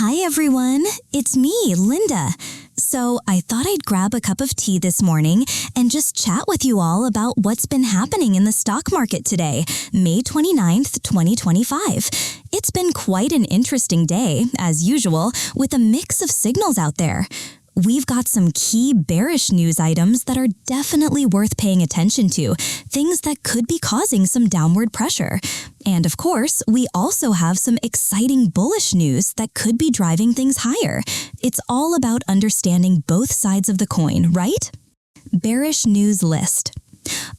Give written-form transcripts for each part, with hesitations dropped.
Hi everyone, it's me, Linda. So I thought I'd grab a cup of tea this morning and just chat with you all about what's been happening in the stock market today, May 29th, 2025. It's been quite an interesting day, as usual, with a mix of signals out there. We've got some key bearish news items that are definitely worth paying attention to, things that could be causing some downward pressure. And of course, we also have some exciting bullish news that could be driving things higher. It's all about understanding both sides of the coin, right? Bearish news list.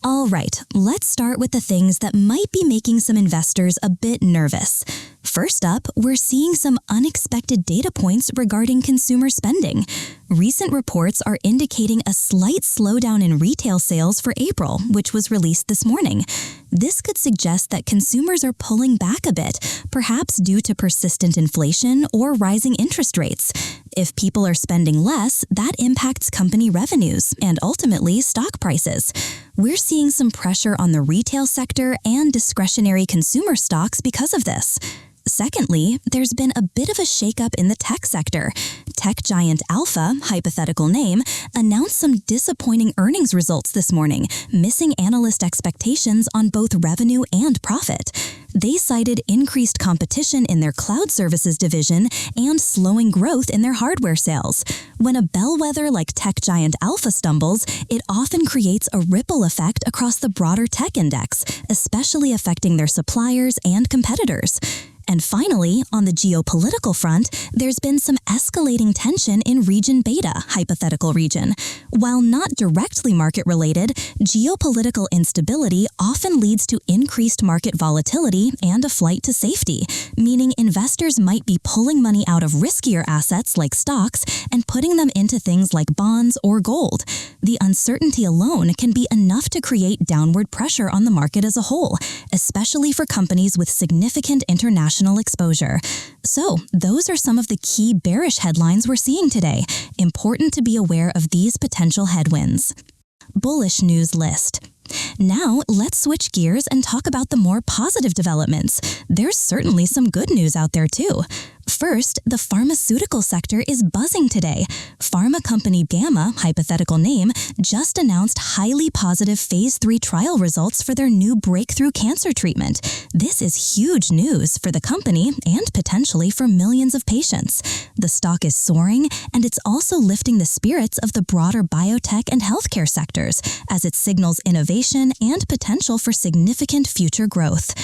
All right, let's start with the things that might be making some investors a bit nervous. First up, we're seeing some unexpected data points regarding consumer spending. Recent reports are indicating a slight slowdown in retail sales for April, which was released this morning. This could suggest that consumers are pulling back a bit, perhaps due to persistent inflation or rising interest rates. If people are spending less, that impacts company revenues and ultimately stock prices. We're seeing some pressure on the retail sector and discretionary consumer stocks because of this. Secondly, there's been a bit of a shakeup in the tech sector. Tech giant Alpha, hypothetical name, announced some disappointing earnings results this morning, missing analyst expectations on both revenue and profit. They cited increased competition in their cloud services division and slowing growth in their hardware sales. When a bellwether like tech giant Alpha stumbles, it often creates a ripple effect across the broader tech index, especially affecting their suppliers and competitors. And finally, on the geopolitical front, there's been some escalating tension in region Beta, hypothetical region. While not directly market-related, geopolitical instability often leads to increased market volatility and a flight to safety, meaning investors might be pulling money out of riskier assets like stocks and putting them into things like bonds or gold. The uncertainty alone can be enough to create downward pressure on the market as a whole, especially for companies with significant international exposure. So, those are some of the key bearish headlines we're seeing today. Important to be aware of these potential headwinds. Bullish news list. Now, let's switch gears and talk about the more positive developments. There's certainly some good news out there too. First, the pharmaceutical sector is buzzing today. Pharma company Gamma, hypothetical name, just announced highly positive phase 3 trial results for their new breakthrough cancer treatment. This is huge news for the company and potentially for millions of patients. The stock is soaring, and it's also lifting the spirits of the broader biotech and healthcare sectors as it signals innovation and potential for significant future growth.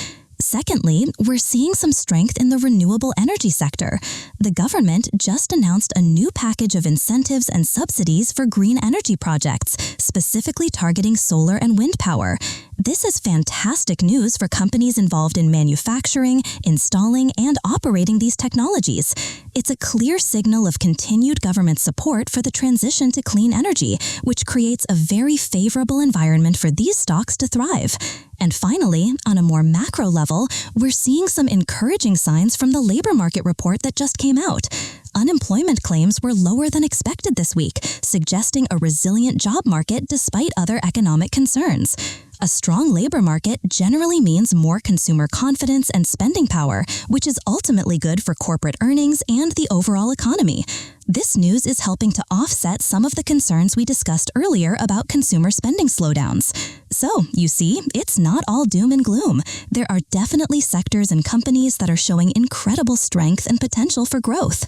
Secondly, we're seeing some strength in the renewable energy sector. The government just announced a new package of incentives and subsidies for green energy projects, specifically targeting solar and wind power. This is fantastic news for companies involved in manufacturing, installing, and operating these technologies. It's a clear signal of continued government support for the transition to clean energy, which creates a very favorable environment for these stocks to thrive. And finally, on a more macro level, we're seeing some encouraging signs from the labor market report that just came out. Unemployment claims were lower than expected this week, suggesting a resilient job market despite other economic concerns. A strong labor market generally means more consumer confidence and spending power, which is ultimately good for corporate earnings and the overall economy. This news is helping to offset some of the concerns we discussed earlier about consumer spending slowdowns. So, you see, it's not all doom and gloom. There are definitely sectors and companies that are showing incredible strength and potential for growth.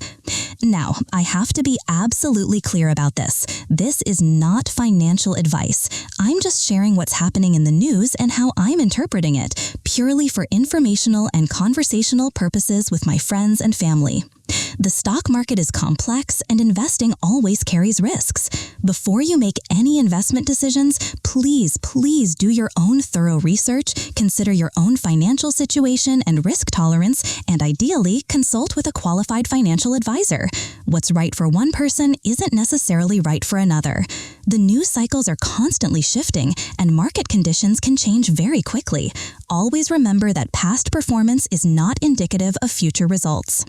Now, I have to be absolutely clear about this. This is not financial advice. I'm just sharing what's happening in the news and how I'm interpreting it, purely for informational and conversational purposes with my friends and family. The stock market is complex and investing always carries risks. Before you make any investment decisions, please do your own thorough research, consider your own financial situation and risk tolerance, and ideally consult with a qualified financial advisor. What's right for one person isn't necessarily right for another. The news cycles are constantly shifting, and market conditions can change very quickly. Always remember that past performance is not indicative of future results.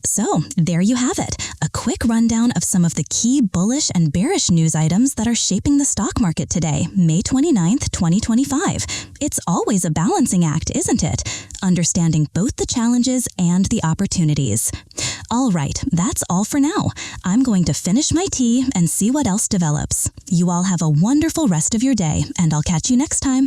So, there you have it, a quick rundown of some of the key bullish and bearish news items that are shaping the stock market today, May 29th, 2025. It's always a balancing act, isn't it? understanding both the challenges and the opportunities. All right, that's all for now. I'm going to finish my tea and see what else develops. You all have a wonderful rest of your day, and I'll catch you next time.